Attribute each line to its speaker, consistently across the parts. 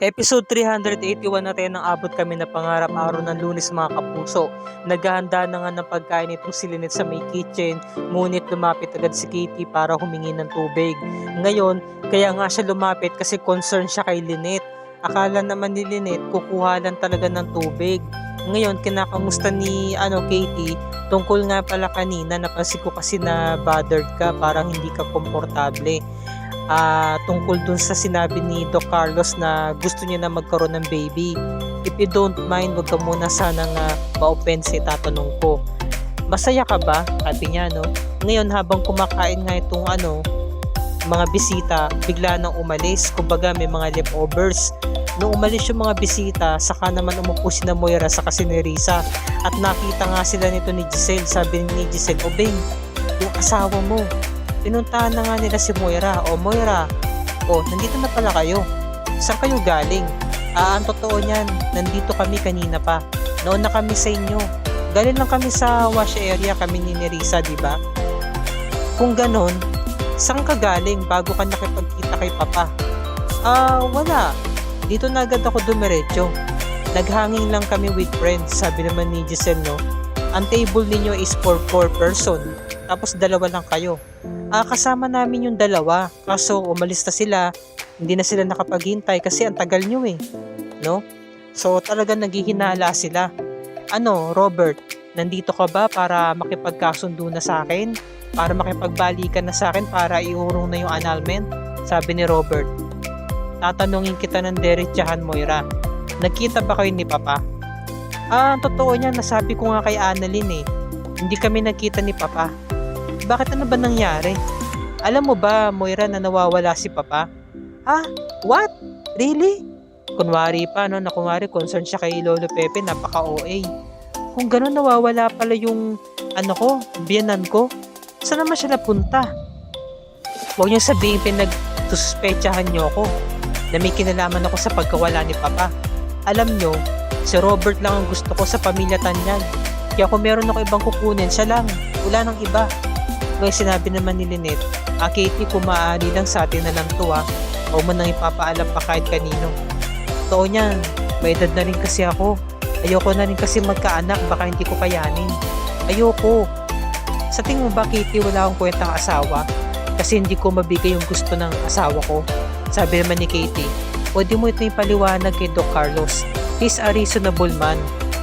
Speaker 1: Episode 381 na tayo nang abot kami na pangarap araw ng Lunes mga kapuso. Naghahanda na nga ng pagkain itong si Lynette sa may kitchen, ngunit lumapit agad si Katie para humingi ng tubig. Ngayon, kaya nga siya lumapit kasi concern siya kay Lynette. Akala naman ni Lynette kukuha lang talaga ng tubig. Ngayon, kinakamusta ni Katie tungkol nga pala kanina, napansin ko kasi na bothered ka, parang hindi ka komportable tungkol dun sa sinabi ni Doc Carlos na gusto niya na magkaroon ng baby. If you don't mind, wag ka muna sanang ma-offense, tatanong ko. Masaya ka ba? Sabi niya, no? Ngayon habang kumakain nga itong mga bisita, bigla nang umalis. Kumbaga may mga leftovers. Nung umalis yung mga bisita, saka naman umupo si na Moira sa kasi ni Risa. At nakita nga sila nito ni Giselle. Sabi ni Giselle, "O Beng, yung asawa mo." Pinuntahan na nga nila si Moira. "O Moira, nandito na pala kayo. Saan kayo galing?" Ang totoo niyan, nandito kami kanina pa. Noon na kami sa inyo. Galing lang kami sa wash area, kami ni Nerissa, di ba? Kung ganon, saan ka galing bago ka nakipagkita kay Papa? Wala. Dito na agad ako dumiretso. Naghanging lang kami with friends, sabi naman ni Giselle, no? Ang table ninyo is for 4 person, tapos dalawa lang kayo. Kasama namin yung dalawa, kaso umalis na sila, hindi na sila nakapaghintay kasi ang tagal nyo no? So talagang naghihinala sila. Robert, nandito ka ba para makipagkasundo na sa akin? Para makipagbalikan na sa akin para iurong na yung annulment? Sabi ni Robert. "Tatanungin kita ng diretsahan, Moira. Nagkita ba kayo ni Papa?" Totoo niya, nasabi ko nga kay Annalyn hindi kami nagkita ni Papa. "Bakit, ano ba nangyari? Alam mo ba, Moira, na nawawala si Papa?" What? Really?" Kunwari pa, na kunwari concern siya kay Lolo Pepe, napaka-OA. Kung gano'n, nawawala pala yung biyanan ko. Saan naman siya napunta? Huwag niyo sabihin pinagsuspetsahan niyo ako na may kinalaman ako sa pagkawala ni Papa. Alam niyo, si Robert lang ang gusto ko sa pamilya Tanyag. Kaya kung meron ako ibang kukunin, siya lang. Wala nang iba. Kaya sinabi naman ni Lynette, "Katie, kung maaari lang sa atin na lang to o man nang ipapaalam pa kahit kanino." Totoo niyan, may edad na rin kasi ako. Ayoko na rin kasi magkaanak, baka hindi ko kayanin. Ayoko. Sa tingin mo ba, Katie, wala akong kwentang asawa? Kasi hindi ko mabigay yung gusto ng asawa ko. Sabi naman ni Katie, "Pwede mo ito ipaliwanag kay Doc Carlos. He's a reasonable man.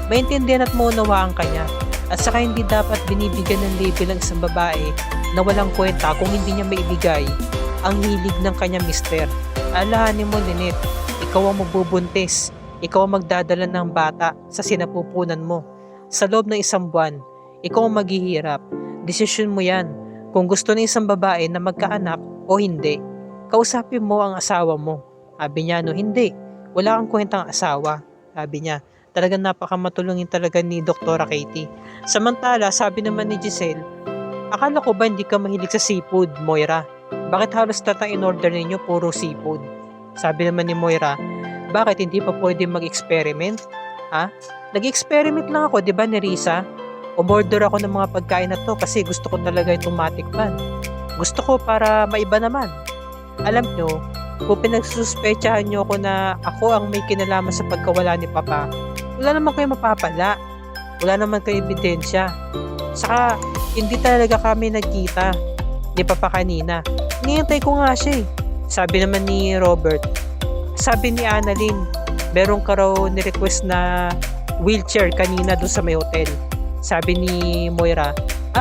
Speaker 1: Maintindihan at maunawaan ka niya. At saka hindi dapat binibigyan ng label ng isang babae na walang kwenta kung hindi niya maibigay ang hilig ng kanyang mister. Alahanin mo, Lynette, ikaw ang magbubuntis. Ikaw ang magdadala ng bata sa sinapupunan mo. Sa loob ng 1 buwan, ikaw ang maghihirap. Desisyon mo yan kung gusto ng isang babae na magkaanak o hindi. Kausapin mo ang asawa mo." Sabi niya, "Hindi. Wala kang kwentang asawa." Sabi niya. Talagang napakamatulungin talaga ni Dr. Katie. Samantala, sabi naman ni Giselle, "Akala ko ba hindi ka mahilig sa seafood, Moira? Bakit halos lahat ng in-order ninyo puro seafood?" Sabi naman ni Moira, "Bakit hindi pa pwede mag-experiment? Nag-experiment lang ako, di ba, ni Risa? Umorder ako ng mga pagkain na to kasi gusto ko talaga itong matikman. Gusto ko para maiba naman. Alam nyo, kung pinagsuspetsahan nyo ako na ako ang may kinalaman sa pagkawala ni Papa, wala naman kayo mapapala. Wala naman kayo ebidensya. Saka, hindi talaga kami nagkita ni Papa kanina. Nihintay ko nga siya Sabi naman ni Robert. Sabi ni Annalyn, meron ka raw ni-request na wheelchair kanina doon sa may hotel. Sabi ni Moira,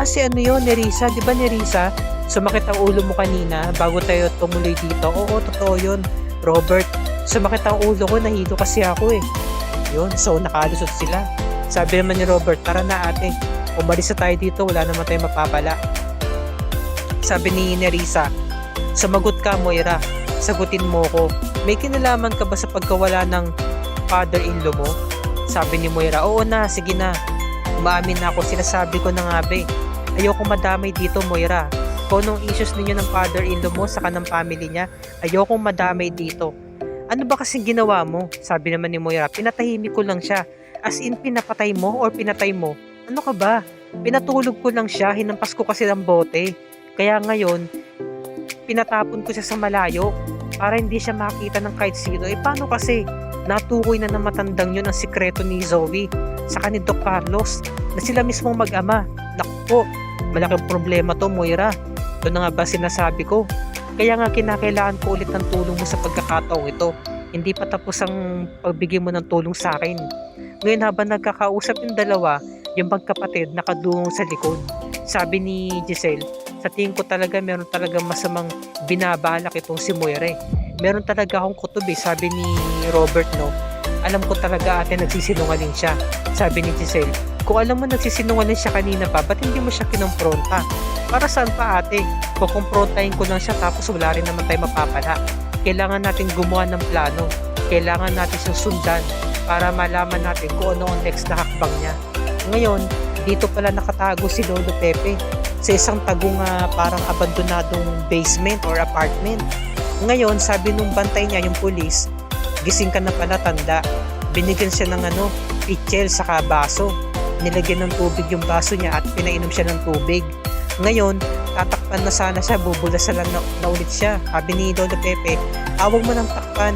Speaker 1: si yun, Nerissa? Di ba, Nerissa? Sumakit ang ulo mo kanina bago tayo tumuloy dito. Oo, totoo yun, Robert. Sumakit ang ulo ko, nahilo kasi ako Yun, so nakalusot sila. Sabi naman ni Robert, "Tara na, ate. Umalis na tayo dito, wala naman tayong mapapala." Sabi ni Nerissa, "Sumagot ka, Moira. Sagutin mo ko. May kinalaman ka ba sa pagkawala ng father-in-law mo?" Sabi ni Moira, "Oo na, sige na. Umaamin na ako, sinasabi ko na nga Ayoko madamay dito, Moira. Kung anong issues ninyo ng father-in-law mo sa kanang family niya, ayokong madamay dito." "Ano ba kasing ginawa mo?" Sabi naman ni Moira, "Pinatahimik ko lang siya." "As in, pinapatay mo or pinatay mo?" "Ano ka ba? Pinatulog ko lang siya, hinampas ko kasi ng bote. Kaya ngayon, pinatapon ko siya sa malayo. para hindi siya makita ng kahit sino. Paano kasi natukoy na ng matandang yun ang sikreto ni Zoe saka ni Doc Carlos na sila mismong mag-ama. Naku po, malaking problema to, Moira. Ito na nga ba sinasabi ko? Kaya nga kinakailangan ko ulit ng tulong mo sa pagkakataong ito. Hindi pa tapos ang pagbigay mo ng tulong sa akin. Ngayon habang nagkakausap yung dalawa, yung magkapatid nakadungong sa likod. Sabi ni Giselle, sa tingin ko talaga meron talagang masamang binabalak itong si Moira. Meron talaga akong kutob sabi ni Robert, no? Alam ko talaga ate nagsisinungaling siya. Sabi ni Giselle, kung alam mo nagsisinungaling siya kanina pa, ba't hindi mo siya kinompronta? Para saan pa ate? Kukumprontahin ko lang siya tapos wala rin naman tayo mapapala. Kailangan natin gumawa ng plano. Kailangan natin siyang sundan para malaman natin kung ano ang next na hakbang niya. Ngayon, dito pala nakatago si Lolo Pepe sa isang tagong parang abandonadong basement or apartment. Ngayon, sabi nung bantay niya, yung pulis, gising ka na pala tanda. Binigyan siya ng pitchel saka baso. Nilagyan ng tubig yung baso niya at pinainom siya ng tubig. Ngayon, tatakpan na sana siya, bubulasan na ulit siya. Sabi ni Lolo Pepe, awag mo ng takpan.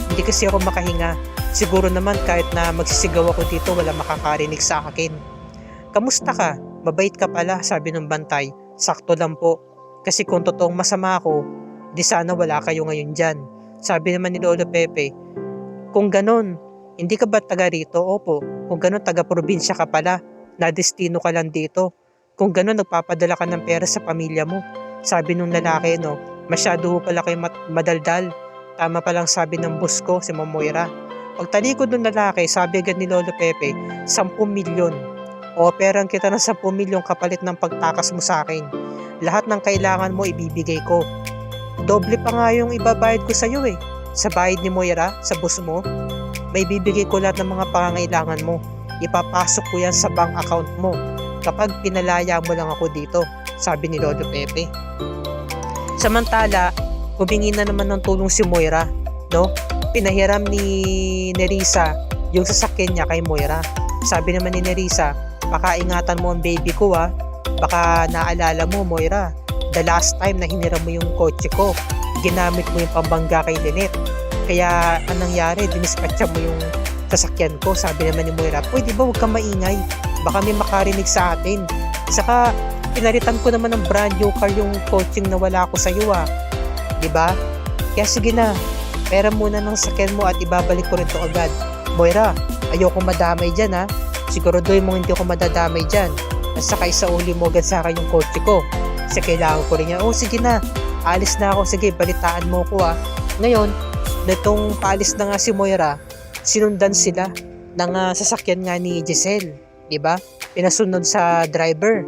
Speaker 1: Hindi kasi ako makahinga. Siguro naman kahit na magsisigaw ako dito, wala makakarinig sa akin. Kamusta ka? Mabait ka pala, sabi ng bantay. Sakto lang po. Kasi kung totoong masama ako, di sana wala kayo ngayon dyan. Sabi naman ni Lolo Pepe, kung ganon, hindi ka ba taga rito? Opo. Kung ganon, taga probinsya ka pala. Nadestino ka lang dito. Kung ganon, nagpapadala ka ng pera sa pamilya mo. Sabi nung lalaki, no, masyado pala kayo madaldal. Tama palang sabi ng boss ko, si Momoira. Pagtalikod ng lalaki, sabi agad ni Lolo Pepe, 10 milyon. O perang kita ng 10 milyon kapalit ng pagtakas mo sa akin. Lahat ng kailangan mo ibibigay ko. Doble pa nga yung ibabayad ko sa iyo Sa bayad ni Moira, sa boss mo, may bibigay ko lahat ng mga pangangailangan mo. Ipapasok ko yan sa bank account mo kapag pinalaya mo lang ako dito, sabi ni Lolo Pepe. Samantala, humingi na naman ng tulong si Moira, no? Pinahiram ni Nerissa yung sasakyan niya kay Moira. Sabi naman ni Nerissa, baka ingatan mo ang baby ko baka naalala mo Moira, the last time na hiniram mo yung kotse ko, ginamit mo yung pambangga kay Lynette. Kaya anong nangyari, dinispatcha mo yung sasakyan ko. Sabi naman ni Moira, pwede ba huwag kang maingay? Baka may makarinig sa atin. Saka, pinalitan ko naman ng brand new car yung coaching na wala ko sa iyo Diba? Kaya sige na, pera muna ng sakyan mo at ibabalik ko rin to agad. Moira, ayoko madamay dyan Siguraduhin mo hindi ako madadamay dyan. At saka isauli mo agad sa akin yung kotse ko. Kasi kailangan ko rin yan. Oh sige na, alis na ako. Sige, balitaan mo ko Ngayon, netong paalis na nga si Moira, sinundan sila ng sasakyan nga ni Giselle. Diba? Pinasunod sa driver.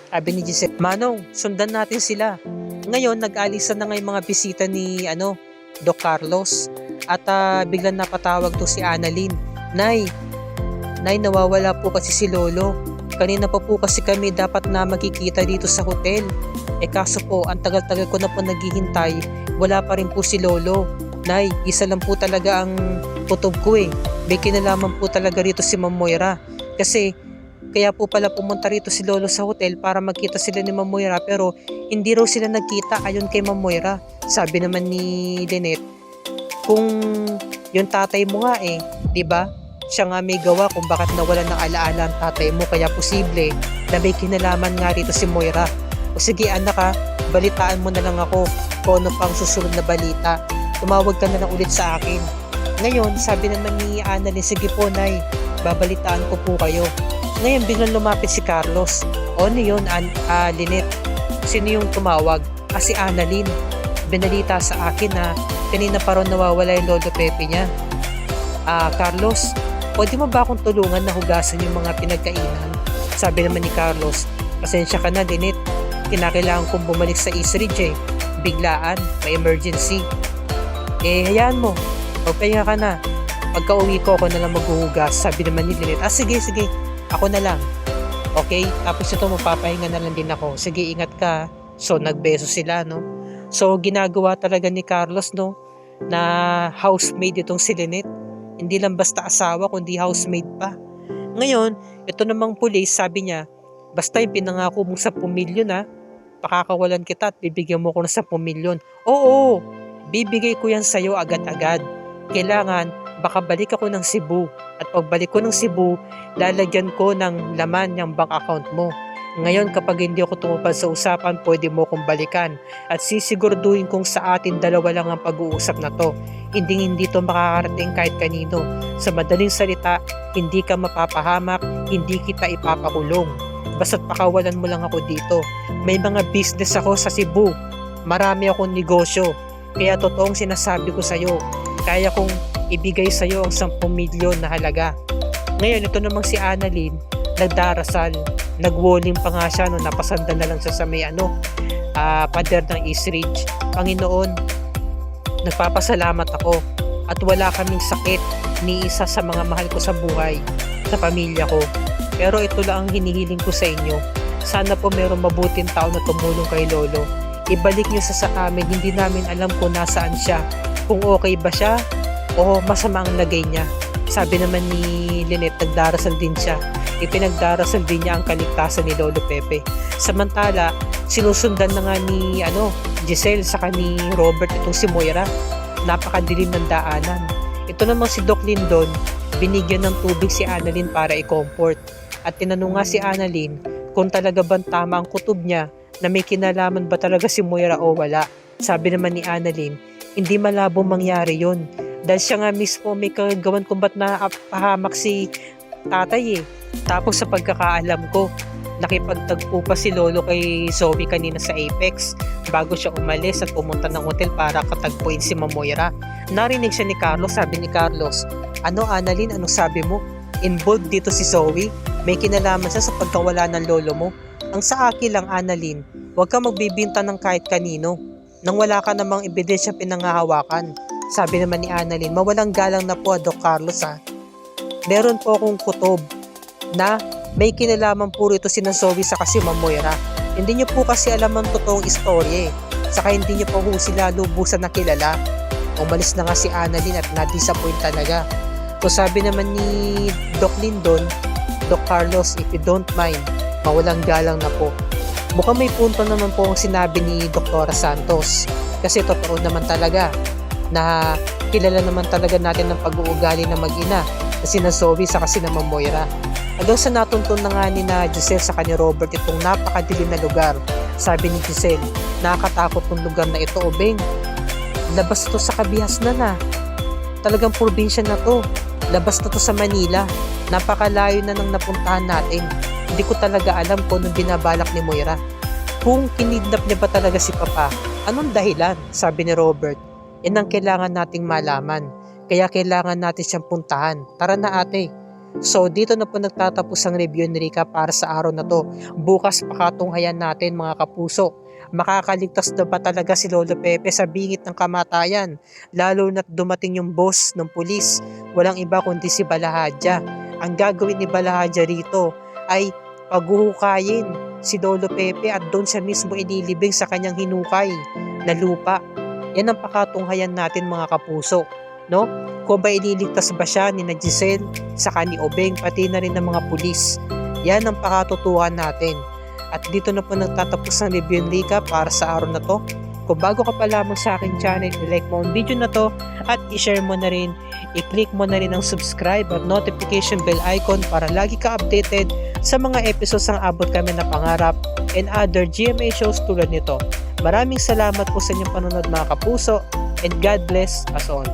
Speaker 1: Sabi ni Giselle, Manong, sundan natin sila. Ngayon, nag-alisan na nga yung mga bisita ni Doc Carlos. At biglang napatawag to si Annalyn. Nay, nawawala po kasi si Lolo. Kanina pa po kasi kami dapat na magkikita dito sa hotel. Kaso po, ang tagal-tagal ko na po naghihintay, wala pa rin po si Lolo. Nay, isa lang po talaga ang kutob ko May kinalaman po talaga rito si Ma'am Moira. Kasi, kaya po pala pumunta rito si Lolo sa hotel para magkita sila ni Ma'am Moira pero hindi raw sila nagkita ayon kay Ma'am Moira. Sabi naman ni Lynette, kung yung tatay mo nga diba? Siya nga may gawa kung bakit nawalan ng alaala ang tatay mo kaya posible na may kinalaman nga rito si Moira. O sige anak balitaan mo na lang ako kung ano pang susunod na balita. Tumawag ka na lang ulit sa akin. Ngayon, sabi naman ni Annalyn, sige po nay, babalitaan ko po kayo. Ngayon biglang lumapit si Carlos. O ano yun, Lynette? Sino yung tumawag? Si Annalyn. Binalita sa akin na kanina pa ron nawawala yung Lolo Pepe niya. Carlos, pwede mo ba akong tulungan na hugasan yung mga pinagkainan? Sabi naman ni Carlos, pasensya ka na Lynette. Kinakailangan kong bumalik sa East Ridge Biglaan, may emergency. Hayaan mo. Magpahinga ka na. Pagka uwi ko, ako na lang maghuhugas. Sabi naman ni Lynette, sige. Ako na lang. Okay? Tapos ito, mapapahinga na lang din ako. Sige, ingat ka. So, nagbeso sila, no? So, ginagawa talaga ni Carlos, no? Na housemaid itong si Lynette. Hindi lang basta asawa, kundi housemaid pa. Ngayon, ito namang pulis, sabi niya, basta yung pinangako mong 10 milyon pakakawalan kita at bibigyan mo ko ng 10 milyon. Oo, bibigay ko yan sa'yo agad-agad. Kailangan baka balik ako ng Cebu at pagbalik ko ng Cebu, lalagyan ko ng laman yung bank account mo. Ngayon kapag hindi ako tumupad sa usapan, pwede mo kong balikan at sisiguraduhin kung sa atin dalawa lang ang pag-uusap na to. Hindi to makakarating kahit kanino. Sa madaling salita, hindi ka mapapahamak, hindi kita ipapakulong. Basta't pakawalan mo lang ako dito. May mga business ako sa Cebu. Marami akong negosyo. Kaya totoong sinasabi ko sa'yo, kaya kong ibigay sa'yo ang 10 milyon na halaga. Ngayon, ito namang si Annalyn, nagdarasal. Nagwolling pa nga siya, napasanda na lang siya sa may pader ng East Ridge. Panginoon, nagpapasalamat ako at wala kaming sakit ni isa sa mga mahal ko sa buhay, sa pamilya ko. Pero ito lang ang hinihiling ko sa inyo. Sana po mayroong mabuting tao na tumulong kay Lolo. Ibalik niyo sa amin, hindi namin alam kung nasaan siya. Kung okay ba siya o masama ang lagay niya. Sabi naman ni Lynette, nagdarasal din siya. Ipinagdarasal din niya ang kaligtasan ni Lolo Pepe. Samantala, sinusundan na nga ni Giselle saka ni Robert itong si Moira. Napakadilim ng daanan. Ito namang si Doc Lindon, binigyan ng tubig si Annalyn para i-comfort. At tinanong nga si Annalyn kung talaga bang tama ang kutob niya na may kinalaman ba talaga si Moira o wala. Sabi naman ni Annalyn, hindi malabong mangyari yon. Dahil siya nga mismo may kagawan kung ba't napahamak si tatay eh. Tapos sa pagkakaalam ko, nakipagtagpo pa si Lolo kay Zoe kanina sa Apex bago siya umalis at pumunta ng hotel para katagpuin si Moira. Narinig siya ni Carlos, sabi ni Carlos, Annalyn, anong sabi mo? Involved dito si Zoe? May kinalaman siya sa pagkawala ng lolo mo? Ang sa akin lang, Annalyn, huwag kang magbibinta ng kahit kanino nang wala ka namang ebidensya pinangahawakan. Sabi naman ni Annalyn, mawalang galang na po Doc Carlos ha. Meron po akong kutob na may kinalaman po rito si Zoe sa kasi Moira. Hindi niyo po kasi alam ang totoong istorya eh. Saka hindi niyo po sila lubusan na kilala. Umalis na nga si Annalyn at na-disappoint talaga. So sabi naman ni Doc Lindon, Doc Carlos, if you don't mind, mawalang galang na po. Mukhang may punto naman po ang sinabi ni Dr. Santos. Kasi totoo naman talaga na kilala naman talaga natin ng pag-uugali ng mag-ina na sina Zoe sa kasi naman Moira. Hanggang sa natuntun na nga ni na Giselle sa kanya Robert itong napakadilim na lugar. Sabi ni Giselle, nakakatakot ng lugar na ito, Obeng. Labas to sa Kabihasnan na. Talagang probinsya na to. Labas na to sa Manila. Napakalayo na nang napuntahan natin. Hindi ko talaga alam kung anong binabalak ni Moira. Kung kinidnap niya ba talaga si Papa, anong dahilan? Sabi ni Robert. Yan ang kailangan nating malaman. Kaya kailangan natin siyang puntahan. Tara na ate. So dito na po nagtatapos ang review ni Rica para sa araw na to. Bukas pakatunghayan natin mga kapuso. Makakaligtas na ba talaga si Lolo Pepe sa bingit ng kamatayan? Lalo na't dumating yung boss ng pulis. Walang iba kundi si Balahadja. Ang gagawin ni Balahadja rito ay paghuhukayin si Lolo Pepe at doon siya mismo ililibing sa kanyang hinukay na lupa. Yan ang pakatunghayan natin mga kapuso. No? Kung ba ililigtas ba siya ni Giselle, saka ni Obeng, pati na rin ng mga pulis. Yan ang pakatutuhan natin. At dito na po nagtatapos ang review ni Rica para sa araw na to. Kung bago ka pa lamang sa akin channel, i-like mo ang video na to at i-share mo na rin, i-click mo na rin ang subscribe at notification bell icon para lagi ka updated sa mga episodes ng Abot Kami na Pangarap and other GMA shows tulad nito. Maraming salamat po sa inyong panonood mga kapuso and God bless us all.